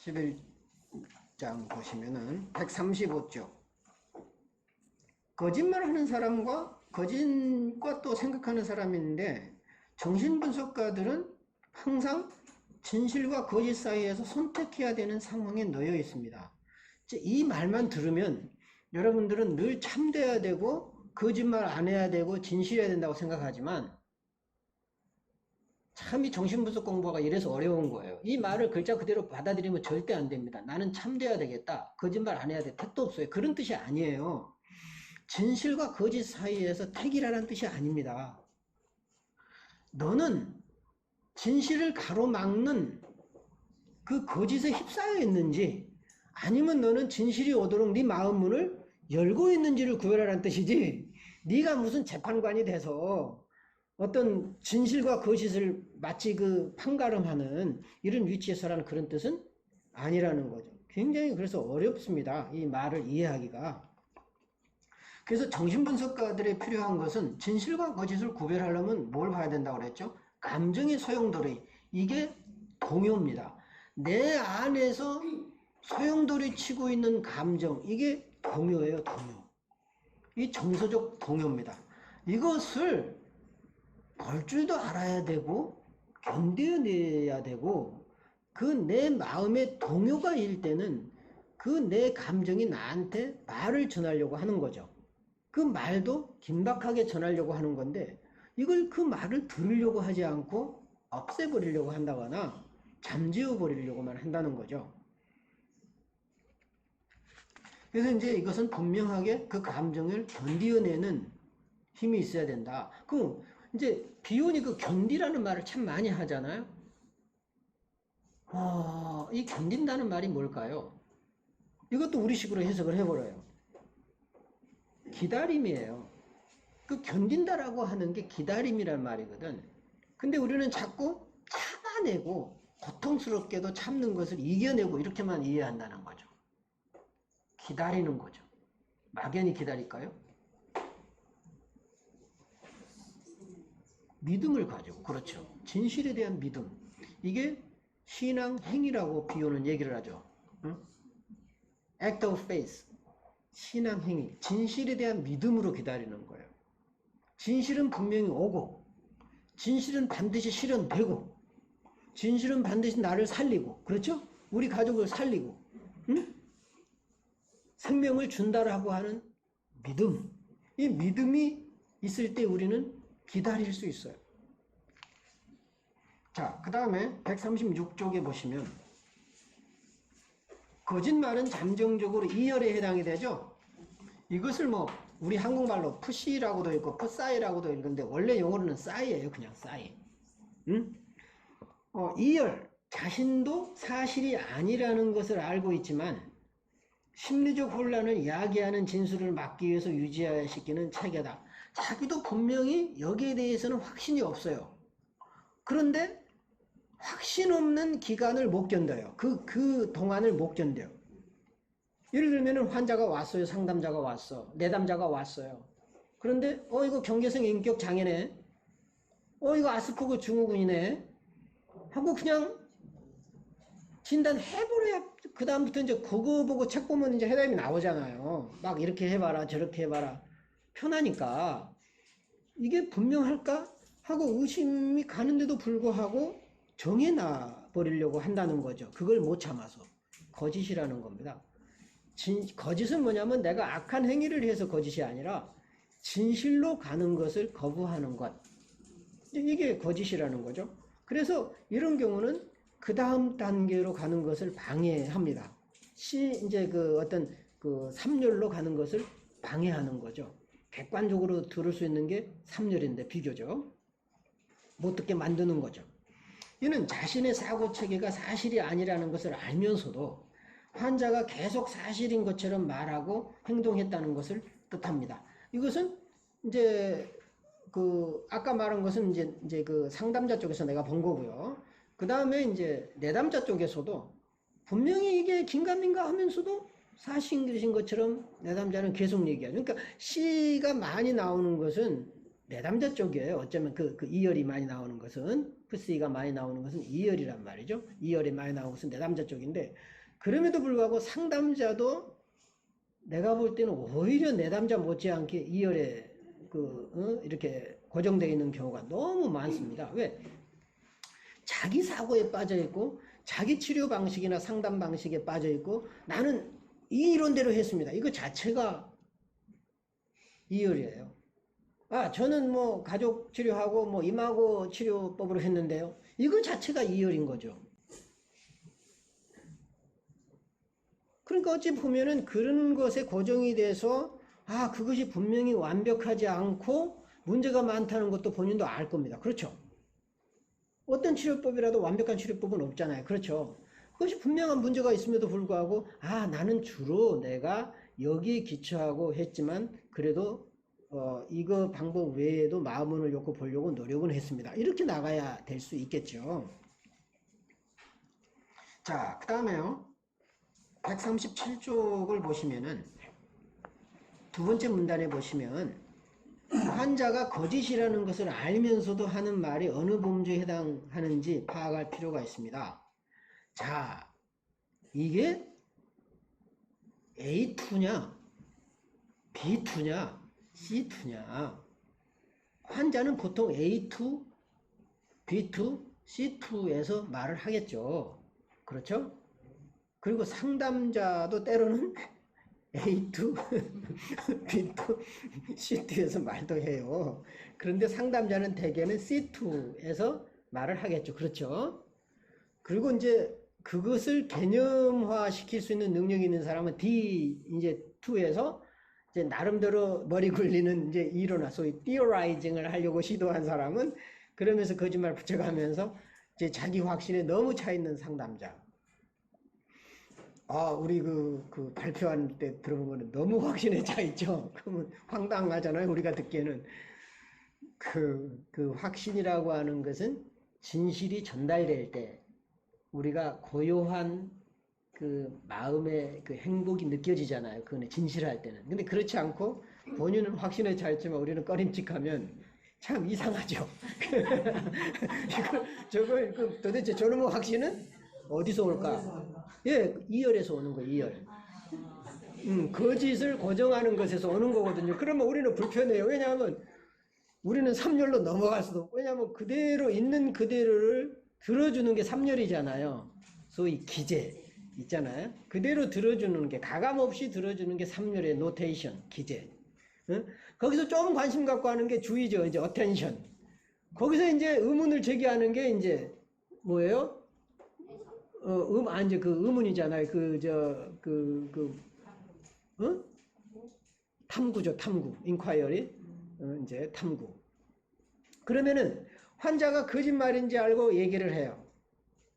11장 보시면은 135쪽. 거짓말하는 사람과 거짓과 또 생각하는 사람이 있는데, 정신분석가들은 항상 진실과 거짓 사이에서 선택해야 되는 상황에 놓여 있습니다. 이 말만 들으면 여러분들은 늘 참돼야 되고 거짓말 안 해야 되고 진실해야 된다고 생각하지만, 참 이 정신분석 공부가 이래서 어려운 거예요. 이 말을 글자 그대로 받아들이면 절대 안 됩니다. 나는 참돼야 되겠다, 거짓말 안 해야 돼, 택도 없어요. 그런 뜻이 아니에요. 진실과 거짓 사이에서 택이라는 뜻이 아닙니다. 너는 진실을 가로막는 그 거짓에 휩싸여 있는지, 아니면 너는 진실이 오도록 네 마음 문을 열고 있는지를 구별하라는 뜻이지, 네가 무슨 재판관이 돼서 어떤 진실과 거짓을 마치 그 판가름하는 이런 위치에서라는 그런 뜻은 아니라는 거죠. 굉장히 그래서 어렵습니다, 이 말을 이해하기가. 그래서 정신분석가들이 필요한 것은 진실과 거짓을 구별하려면 뭘 봐야 된다고 그랬죠? 감정의 소용돌이, 이게 동요입니다. 내 안에서 소용돌이 치고 있는 감정, 이게 동요예요, 동요. 이 정서적 동요입니다. 이것을 볼 줄도 알아야 되고 견뎌내야 되고, 그 내 마음의 동요가 일 때는 그 내 감정이 나한테 말을 전하려고 하는 거죠. 그 말도 긴박하게 전하려고 하는 건데, 이걸 그 말을 들으려고 하지 않고 없애버리려고 한다거나 잠재워버리려고만 한다는 거죠. 그래서 이제 이것은 분명하게 그 감정을 견디어내는 힘이 있어야 된다. 그럼 이제 비온이 그 견디라는 말을 참 많이 하잖아요. 이 견딘다는 말이 뭘까요? 이것도 우리식으로 해석을 해버려요. 기다림이에요. 그 견딘다라고 하는 게 기다림이란 말이거든. 근데 우리는 자꾸 참아내고 고통스럽게도 참는 것을 이겨내고 이렇게만 이해한다는 거죠. 기다리는 거죠. 막연히 기다릴까요? 믿음을 가지고, 그렇죠. 진실에 대한 믿음. 이게 신앙 행위라고 비유는 얘기를 하죠. 응? Act of faith. 신앙 행위. 진실에 대한 믿음으로 기다리는 거예요. 진실은 분명히 오고, 진실은 반드시 실현되고, 진실은 반드시 나를 살리고, 그렇죠? 우리 가족을 살리고, 응? 생명을 준다라고 하는 믿음. 이 믿음이 있을 때 우리는 기다릴 수 있어요. 자, 그 다음에 136쪽에 보시면 거짓말은 잠정적으로 이열에 해당이 되죠. 이것을 뭐 우리 한국말로 푸시라고도 있고 푸싸이라고도 있는데, 원래 용어로는 싸이예요. 그냥 싸이. 응? 이열, 자신도 사실이 아니라는 것을 알고 있지만 심리적 혼란을 야기하는 진술을 막기 위해서 유지해야 시키는 체계다. 자기도 분명히 여기에 대해서는 확신이 없어요. 그런데 확신 없는 기간을 못 견뎌요. 그 동안을 못 견뎌요. 예를 들면 환자가 왔어요. 상담자가 왔어. 내담자가 왔어요. 그런데 이거 경계성 인격 장애네. 이거 아스퍼거 증후군이네. 하고 그냥 진단해버려야 그 다음부터 이제 그거 보고 책 보면 이제 해답이 나오잖아요. 막 이렇게 해봐라 저렇게 해봐라 편하니까. 이게 분명할까 하고 의심이 가는데도 불구하고 정해놔 버리려고 한다는 거죠. 그걸 못 참아서. 거짓이라는 겁니다. 거짓은 뭐냐면 내가 악한 행위를 해서 거짓이 아니라 진실로 가는 것을 거부하는 것, 이게 거짓이라는 거죠. 그래서 이런 경우는 그 다음 단계로 가는 것을 방해합니다. 이제 그 어떤 그 삼열로 가는 것을 방해하는 거죠. 객관적으로 들을 수 있는 게 삼열인데 비교적 못 듣게 만드는 거죠. 이는 자신의 사고 체계가 사실이 아니라는 것을 알면서도 환자가 계속 사실인 것처럼 말하고 행동했다는 것을 뜻합니다. 이것은 이제 그 아까 말한 것은 이제 그 상담자 쪽에서 내가 본 거고요. 그 다음에 이제 내담자 쪽에서도 분명히 이게 긴가민가 하면서도 사실인 것처럼 내담자는 계속 얘기하죠. 그러니까 C가 많이 나오는 것은 내담자 쪽이에요. 어쩌면 그 이열이 많이 나오는 것은. X가 많이 나오는 것은 2열이란 말이죠. 2열이 많이 나오는 것은 내담자 쪽인데, 그럼에도 불구하고 상담자도 내가 볼 때는 오히려 내담자 못지않게 2열에 이렇게 고정되어 있는 경우가 너무 많습니다. 왜? 자기 사고에 빠져 있고, 자기 치료 방식이나 상담 방식에 빠져 있고, 나는 이 이론대로 했습니다. 이거 자체가 2열이에요. 아, 저는 뭐 가족 치료하고 뭐 이마고 치료법으로 했는데요. 이거 자체가 2열인 거죠. 그러니까 어찌 보면은 그런 것에 고정이 돼서, 아, 그것이 분명히 완벽하지 않고 문제가 많다는 것도 본인도 알 겁니다. 그렇죠? 어떤 치료법이라도 완벽한 치료법은 없잖아요. 그렇죠? 그것이 분명한 문제가 있음에도 불구하고, 아, 나는 주로 내가 여기에 기초하고 했지만 그래도 이거 방법 외에도 마음을 놓고 보려고 노력은 했습니다. 이렇게 나가야 될 수 있겠죠. 자, 그 다음에요. 137쪽을 보시면은 두 번째 문단에 보시면 환자가 거짓이라는 것을 알면서도 하는 말이 어느 범주에 해당하는지 파악할 필요가 있습니다. 자, 이게 A2냐, B2냐, C2냐. 환자는 보통 A2, B2, C2에서 말을 하겠죠. 그렇죠? 그리고 상담자도 때로는 A2, B2, C2에서 말도 해요. 그런데 상담자는 대개는 C2에서 말을 하겠죠. 그렇죠? 그리고 이제 그것을 개념화 시킬 수 있는 능력이 있는 사람은 D 이제 2에서 이제 나름대로 머리 굴리는 이제 이론화, 소위 theorizing을 하려고 시도한 사람은 그러면서 거짓말 붙여가면서 이제 자기 확신에 너무 차 있는 상담자. 아, 우리 그 발표할 때 들어본 거는 너무 확신에 차 있죠. 그러면 황당하잖아요. 우리가 듣기에는. 그 확신이라고 하는 것은 진실이 전달될 때 우리가 고요한 그 마음의 그 행복이 느껴지잖아요. 그거는 진실할 때는. 근데 그렇지 않고 본인은 확신에 차 있지만 우리는 꺼림칙하면 참 이상하죠. 저걸 도대체 저놈의 확신은 어디서 올까? 예, 2열에서 오는 거예요. 2열. 거짓을 고정하는 것에서 오는 거거든요. 그러면 우리는 불편해요. 왜냐하면 우리는 3열로 넘어갈 수도 없고, 왜냐하면 그대로 있는 그대로를 들어주는 게 3열이잖아요. 소위 기재 있잖아요. 그대로 들어주는 게, 가감없이 들어주는 게 3열의 노테이션, 기재. 응? 거기서 좀 관심 갖고 하는 게 주의죠. 이제 어텐션. 거기서 이제 의문을 제기하는 게 이제 뭐예요? 이제 그 의문이잖아요. 탐구죠, 탐구. 인콰이어리. 이제 탐구. 그러면은 환자가 거짓말인지 알고 얘기를 해요.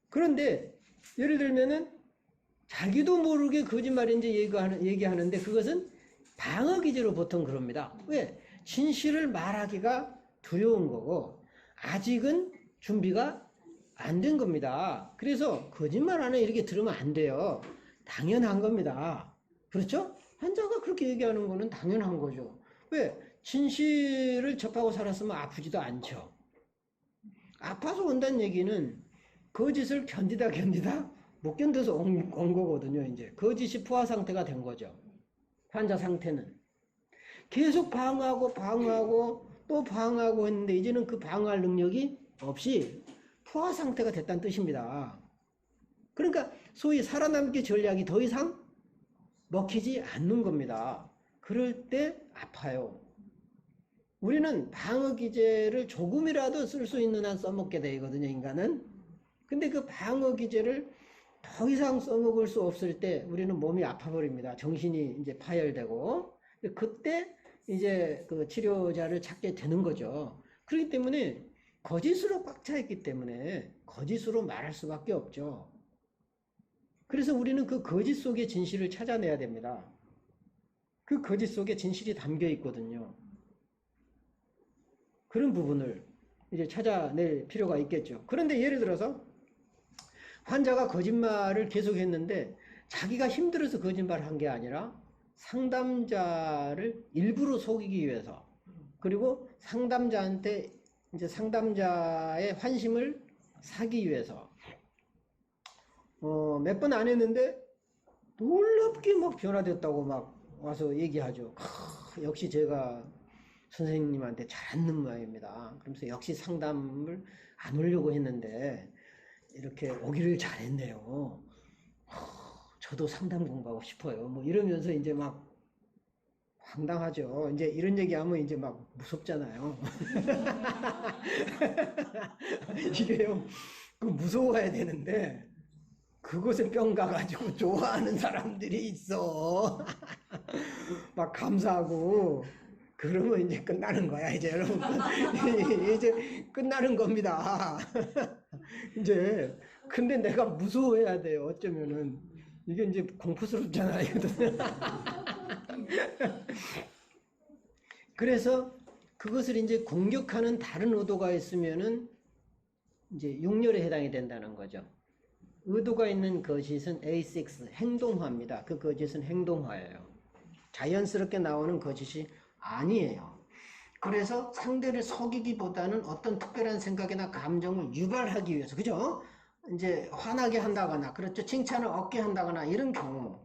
그런데 예를 들면은 자기도 모르게 거짓말인지 얘기하는데 그것은 방어 기제로 보통 그럽니다. 왜? 진실을 말하기가 두려운 거고 아직은 준비가 안 된 겁니다. 그래서 거짓말 안에 이렇게 들으면 안 돼요. 당연한 겁니다. 그렇죠? 환자가 그렇게 얘기하는 거는 당연한 거죠. 왜? 진실을 접하고 살았으면 아프지도 않죠. 아파서 온다는 얘기는 거짓을 견디다 못 견뎌서 온 거거든요. 이제 거짓이 포화 상태가 된 거죠. 환자 상태는 계속 방어하고 또 방어하고 했는데 이제는 그 방어할 능력이 없이 포화 상태가 됐다는 뜻입니다. 그러니까 소위 살아남기 전략이 더 이상 먹히지 않는 겁니다. 그럴 때 아파요. 우리는 방어 기제를 조금이라도 쓸 수 있는 한 써먹게 되거든요, 인간은. 근데 그 방어 기제를 더 이상 써먹을 수 없을 때 우리는 몸이 아파버립니다. 정신이 이제 파열되고. 그때 이제 그 치료자를 찾게 되는 거죠. 그렇기 때문에 거짓으로 꽉 차 있기 때문에 거짓으로 말할 수밖에 없죠. 그래서 우리는 그 거짓 속의 진실을 찾아내야 됩니다. 그 거짓 속에 진실이 담겨 있거든요. 그런 부분을 이제 찾아낼 필요가 있겠죠. 그런데 예를 들어서 환자가 거짓말을 계속했는데 자기가 힘들어서 거짓말을 한 게 아니라 상담자를 일부러 속이기 위해서, 그리고 상담자한테 이제 상담자의 환심을 사기 위해서. 몇 번 안 했는데 놀랍게 막 변화됐다고 막 와서 얘기하죠. 역시 제가 선생님한테 잘하는 모양입니다. 그러면서 역시 상담을 안 오려고 했는데 이렇게 오기를 잘했네요. 저도 상담 공부하고 싶어요. 뭐 이러면서 이제 막 황당하죠. 이제 이런 얘기하면 이제 막 무섭잖아요. 이게요, 그 무서워야 되는데 그곳에 뿅 가가지고 좋아하는 사람들이 있어. 막 감사하고 그러면 이제 끝나는 거야. 이제 여러분 이제 끝나는 겁니다. 이제 근데 내가 무서워해야 돼요. 어쩌면은 이게 이제 공포스럽잖아요. 그래서 그것을 이제 공격하는 다른 의도가 있으면은 이제 육렬에 해당이 된다는 거죠. 의도가 있는 거짓은 A6, 행동화입니다. 그 거짓은 행동화예요. 자연스럽게 나오는 거짓이 아니에요. 그래서 상대를 속이기보다는 어떤 특별한 생각이나 감정을 유발하기 위해서, 그죠? 이제 화나게 한다거나, 그렇죠? 칭찬을 얻게 한다거나, 이런 경우.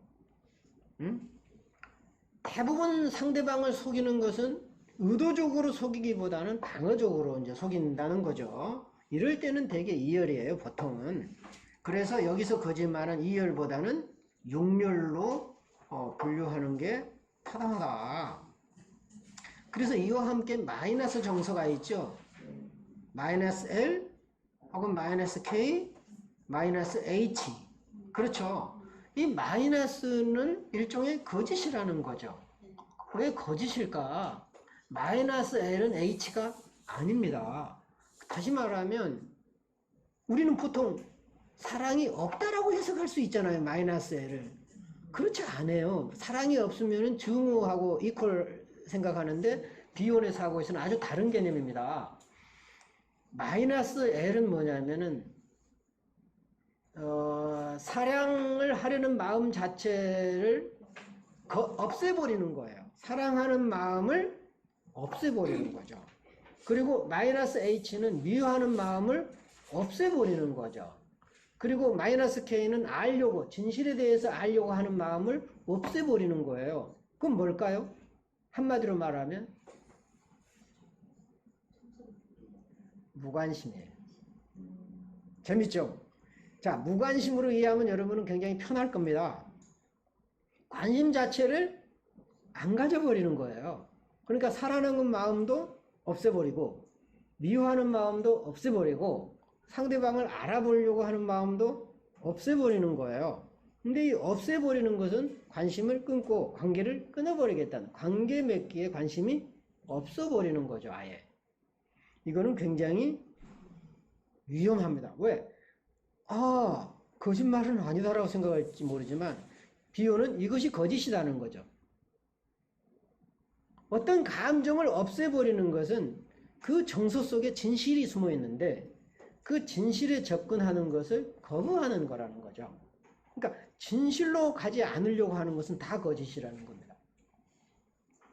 대부분 상대방을 속이는 것은 의도적으로 속이기보다는 방어적으로 이제 속인다는 거죠. 이럴 때는 되게 이열이에요, 보통은. 그래서 여기서 거짓말은 이열보다는 육열로 분류하는 게 타당하다. 그래서 이와 함께 마이너스 정서가 있죠. 마이너스 L 혹은 마이너스 K, 마이너스 H. 그렇죠. 이 마이너스는 일종의 거짓이라는 거죠. 왜 거짓일까? 마이너스 L은 H가 아닙니다. 다시 말하면 우리는 보통 사랑이 없다라고 해석할 수 있잖아요. 마이너스 L을. 그렇지 않아요. 사랑이 없으면 증오하고 이퀄 생각하는데 비혼의 사고에서는 아주 다른 개념입니다. 마이너스 L은 뭐냐면은 사랑을 하려는 마음 자체를 없애버리는 거예요. 사랑하는 마음을 없애버리는 거죠. 그리고 마이너스 H는 미워하는 마음을 없애버리는 거죠. 그리고 마이너스 K는 알려고, 진실에 대해서 알려고 하는 마음을 없애버리는 거예요. 그럼 뭘까요? 한마디로 말하면 무관심이에요. 재밌죠? 자, 무관심으로 이해하면 여러분은 굉장히 편할 겁니다. 관심 자체를 안 가져버리는 거예요. 그러니까 사랑하는 마음도 없애버리고 미워하는 마음도 없애버리고 상대방을 알아보려고 하는 마음도 없애버리는 거예요. 근데 이 없애버리는 것은 관심을 끊고 관계를 끊어버리겠다는, 관계 맺기에 관심이 없어버리는 거죠, 아예. 이거는 굉장히 위험합니다. 왜? 거짓말은 아니다라고 생각할지 모르지만 비유는 이것이 거짓이라는 거죠. 어떤 감정을 없애버리는 것은 그 정서 속에 진실이 숨어 있는데 그 진실에 접근하는 것을 거부하는 거라는 거죠. 그러니까 진실로 가지 않으려고 하는 것은 다 거짓이라는 겁니다.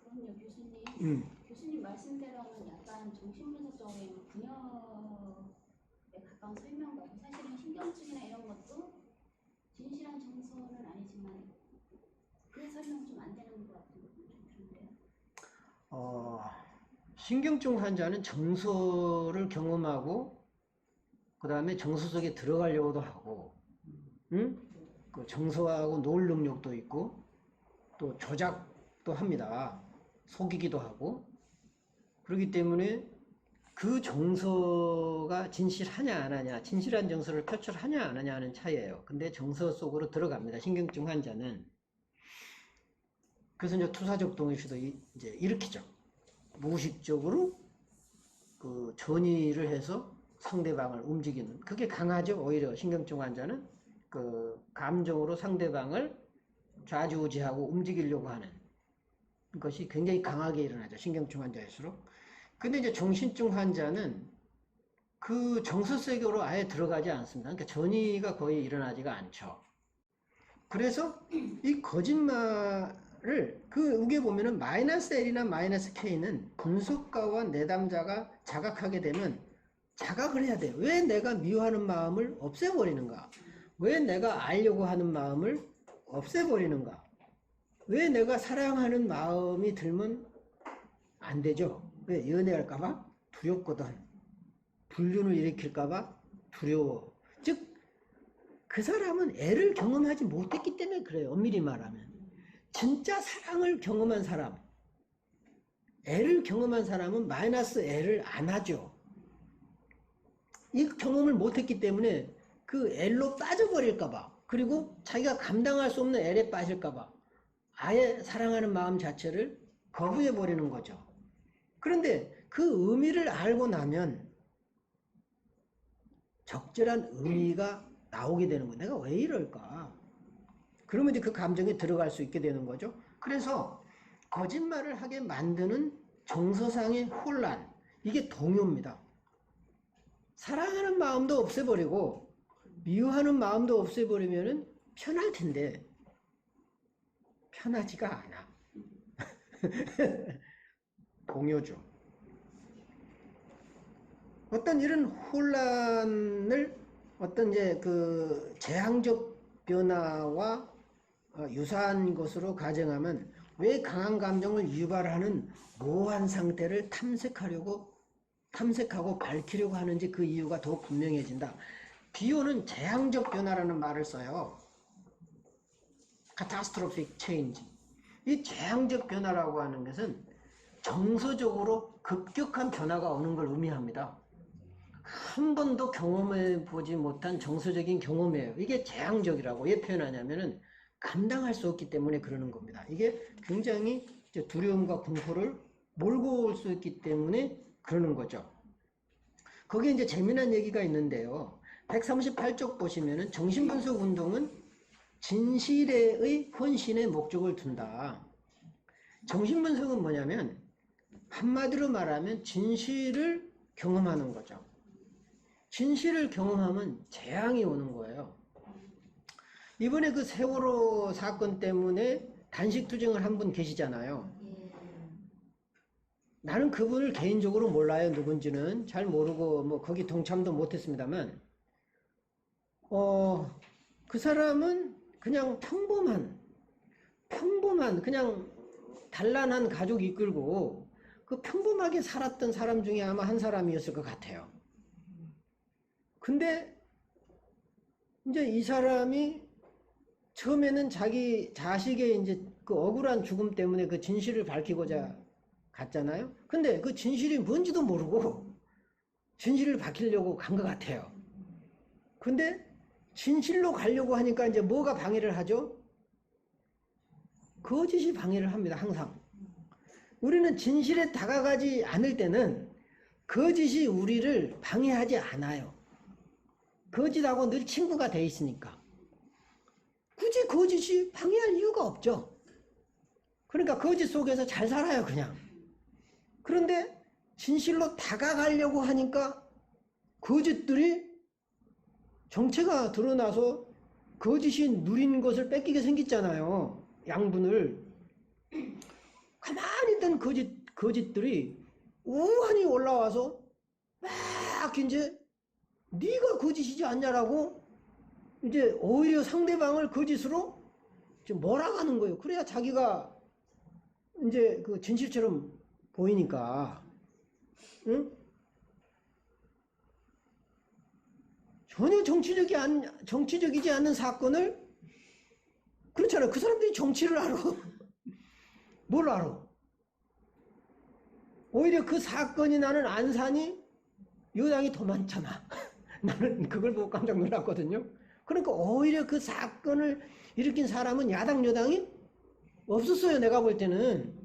그럼요, 교수님. 교수님 말씀대로는 약간 정신분석적인 분야에 가까운 설명 같고 사실은 신경증이나 이런 것도 진실한 정서는 아니지만 그 설명 좀 안 되는 것 같은 좀 그런데요. 신경증 환자는 정서를 경험하고 그 다음에 정서 속에 들어가려고도 하고 그 정서하고 놀 능력도 있고 또 조작도 합니다. 속이기도 하고 그렇기 때문에 그 정서가 진실하냐 안 하냐, 진실한 정서를 표출하냐 안 하냐 하는 차이예요. 근데 정서 속으로 들어갑니다. 신경증 환자는. 그래서 이제 투사적 동의시도 이제 일으키죠. 무의식적으로 그 전이를 해서 상대방을 움직이는, 그게 강하죠. 오히려 신경증 환자는 그 감정으로 상대방을 좌지우지하고 움직이려고 하는 것이 굉장히 강하게 일어나죠. 신경증 환자일수록. 근데 이제 정신증 환자는 그 정서 세계로 아예 들어가지 않습니다. 그러니까 전이가 거의 일어나지가 않죠. 그래서 이 거짓말을 그 위에 보면은 마이너스 L이나 마이너스 K는 분석가와 내담자가 자각하게 되면 자각을 해야 돼. 왜 내가 미워하는 마음을 없애버리는가? 왜 내가 알려고 하는 마음을 없애버리는가? 왜 내가 사랑하는 마음이 들면 안 되죠? 왜? 연애할까봐 두렵거든. 불륜을 일으킬까봐 두려워. 즉, 그 사람은 애를 경험하지 못했기 때문에 그래요. 엄밀히 말하면. 진짜 사랑을 경험한 사람, 애를 경험한 사람은 마이너스 애를 안 하죠. 이 경험을 못했기 때문에 그 L로 빠져버릴까봐, 그리고 자기가 감당할 수 없는 L에 빠질까봐 아예 사랑하는 마음 자체를 거부해버리는 거죠. 그런데 그 의미를 알고 나면 적절한 의미가 나오게 되는 거예요. 내가 왜 이럴까? 그러면 이제 그 감정에 들어갈 수 있게 되는 거죠. 그래서 거짓말을 하게 만드는 정서상의 혼란, 이게 동요입니다. 사랑하는 마음도 없애버리고 미워하는 마음도 없애버리면 편할 텐데 편하지가 않아. 동요죠. 어떤 이런 혼란을 어떤 이제 그 재앙적 변화와 유사한 것으로 가정하면 왜 강한 감정을 유발하는 모호한 상태를 탐색하고 밝히려고 하는지 그 이유가 더 분명해진다. 비오는 재앙적 변화라는 말을 써요. catastrophic change. 이 재앙적 변화라고 하는 것은 정서적으로 급격한 변화가 오는 걸 의미합니다. 한 번도 경험해 보지 못한 정서적인 경험이에요. 이게 재앙적이라고 왜 표현하냐면은 감당할 수 없기 때문에 그러는 겁니다. 이게 굉장히 두려움과 공포를 몰고 올 수 있기 때문에 그러는 거죠. 거기에 이제 재미난 얘기가 있는데요. 138쪽 보시면은 정신분석 운동은 진실의 헌신에 목적을 둔다. 정신분석은 뭐냐면 한마디로 말하면 진실을 경험하는 거죠. 진실을 경험하면 재앙이 오는 거예요. 이번에 그 세월호 사건 때문에 단식 투쟁을 한 분 계시잖아요. 나는 그분을 개인적으로 몰라요. 누군지는 잘 모르고 뭐 거기 동참도 못했습니다만 그 사람은 그냥 평범한 그냥 단란한 가족 이끌고 그 평범하게 살았던 사람 중에 아마 한 사람이었을 것 같아요. 근데 이제 이 사람이 처음에는 자기 자식의 이제 그 억울한 죽음 때문에 그 진실을 밝히고자 갔잖아요. 근데 그 진실이 뭔지도 모르고 진실을 밝히려고 간 것 같아요. 근데 진실로 가려고 하니까 이제 뭐가 방해를 하죠? 거짓이 방해를 합니다. 항상. 우리는 진실에 다가가지 않을 때는 거짓이 우리를 방해하지 않아요. 거짓하고 늘 친구가 돼 있으니까. 굳이 거짓이 방해할 이유가 없죠. 그러니까 거짓 속에서 잘 살아요, 그냥. 그런데 진실로 다가가려고 하니까 거짓들이 정체가 드러나서 거짓이 누린 것을 뺏기게 생겼잖아요. 양분을. 가만히 있던 거짓들이 우한히 올라와서 막 이제 네가 거짓이지 않냐라고 이제 오히려 상대방을 거짓으로 좀 몰아가는 거예요. 그래야 자기가 이제 그 진실처럼 보이니까. 응? 전혀 정치적이지 않는 사건을 그렇잖아요. 그 사람들이 정치를 알아. 뭘 알아? 오히려 그 사건이 나는 안산이 여당이 더 많잖아. 나는 그걸 보고 깜짝 놀랐거든요. 그러니까 오히려 그 사건을 일으킨 사람은 야당 여당이 없었어요. 내가 볼 때는.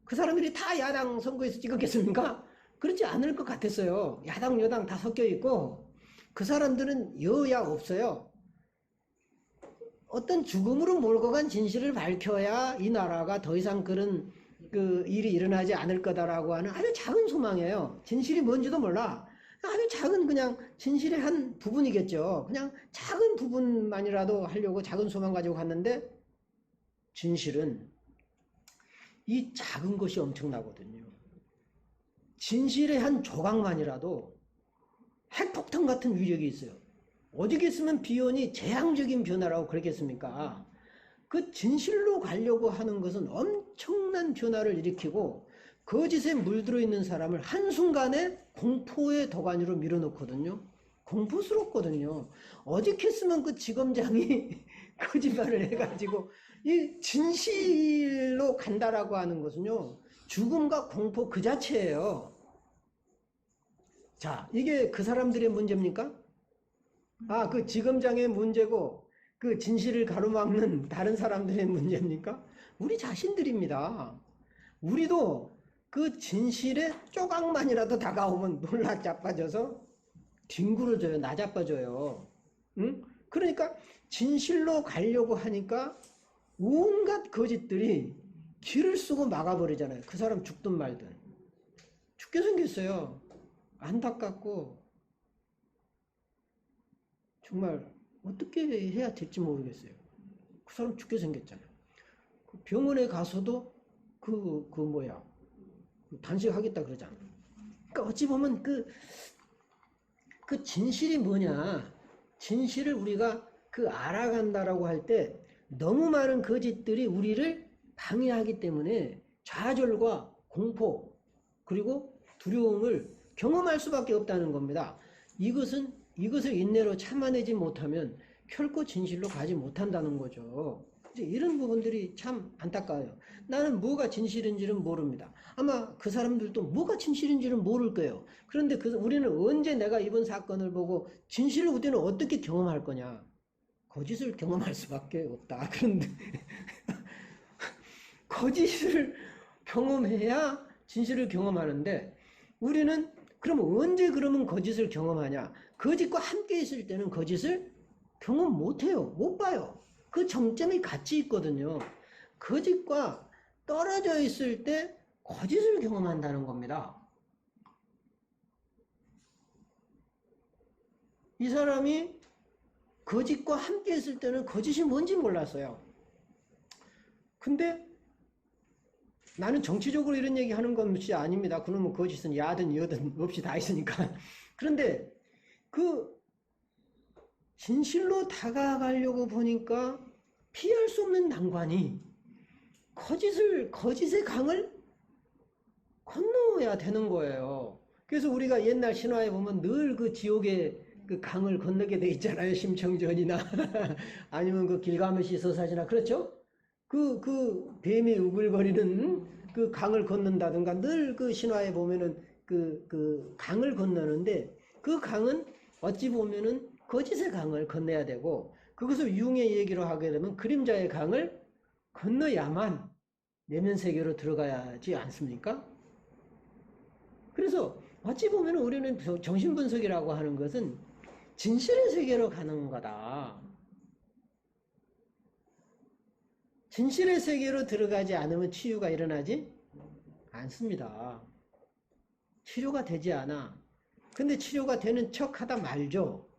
그 사람들이 다 야당 선거에서 찍었겠습니까? 그렇지 않을 것 같았어요. 야당 여당 다 섞여 있고 그 사람들은 여야 없어요. 어떤 죽음으로 몰고 간 진실을 밝혀야 이 나라가 더 이상 그런 그 일이 일어나지 않을 거다라고 하는 아주 작은 소망이에요. 진실이 뭔지도 몰라. 아주 작은 그냥 진실의 한 부분이겠죠. 그냥 작은 부분만이라도 하려고 작은 소망 가지고 갔는데 진실은 이 작은 것이 엄청나거든요. 진실의 한 조각만이라도 핵폭탄 같은 위력이 있어요. 어디겠으면 비혼이 재앙적인 변화라고 그러겠습니까? 그 진실로 가려고 하는 것은 엄청난 변화를 일으키고 거짓에 물들어 있는 사람을 한순간에 공포의 도가니로 밀어넣거든요. 공포스럽거든요. 어디겠으면 그 지검장이 거짓말을 해가지고 이 진실로 간다라고 하는 것은요. 죽음과 공포 그 자체예요. 자, 이게 그 사람들의 문제입니까? 아, 그 지검장의 문제고 그 진실을 가로막는 다른 사람들의 문제입니까? 우리 자신들입니다. 우리도 그 진실에 조각만이라도 다가오면 놀라 자빠져서 뒹굴어져요. 나자빠져요. 응? 그러니까 진실로 가려고 하니까 온갖 거짓들이 길을 쓰고 막아버리잖아요. 그 사람 죽든 말든. 죽게 생겼어요. 안타깝고 정말 어떻게 해야 될지 모르겠어요. 그 사람 죽게 생겼잖아요. 병원에 가서도 단식하겠다 그러잖아요. 그러니까 어찌 보면 그 진실이 뭐냐. 진실을 우리가 알아간다라고 할 때 너무 많은 거짓들이 우리를 방해하기 때문에 좌절과 공포 그리고 두려움을 경험할 수밖에 없다는 겁니다. 이것을 인내로 참아내지 못하면 결코 진실로 가지 못한다는 거죠. 이제 이런 부분들이 참 안타까워요. 나는 뭐가 진실인지는 모릅니다. 아마 그 사람들도 뭐가 진실인지는 모를 거예요. 그런데 우리는 언제 내가 이번 사건을 보고 진실을 우리는 어떻게 경험할 거냐? 거짓을 경험할 수밖에 없다. 그런데 거짓을 경험해야 진실을 경험하는데 우리는 그럼 언제 그러면 거짓을 경험하냐? 거짓과 함께 있을 때는 거짓을 경험 못해요. 못 봐요. 그 정점이 같이 있거든요. 거짓과 떨어져 있을 때 거짓을 경험한다는 겁니다. 이 사람이 거짓과 함께 있을 때는 거짓이 뭔지 몰랐어요. 근데 나는 정치적으로 이런 얘기 하는 것이 아닙니다. 그러면 거짓은 야든 여든 없이 다 있으니까. 그런데 그 진실로 다가가려고 보니까 피할 수 없는 난관이 거짓의 강을 건너야 되는 거예요. 그래서 우리가 옛날 신화에 보면 늘 그 지옥의 그 강을 건너게 돼 있잖아요. 심청전이나 아니면 그 길가메시 서사시나 그렇죠? 그 뱀이 우글거리는 그 강을 건넌다든가 늘 그 신화에 보면은 그 강을 건너는데 그 강은 어찌 보면은 거짓의 강을 건너야 되고 그것을 융의 얘기로 하게 되면 그림자의 강을 건너야만 내면 세계로 들어가야지 않습니까? 그래서 어찌 보면 우리는 정신분석이라고 하는 것은 진실의 세계로 가는 거다. 진실의 세계로 들어가지 않으면 치유가 일어나지 않습니다. 치료가 되지 않아. 근데 치료가 되는 척 하다 말죠.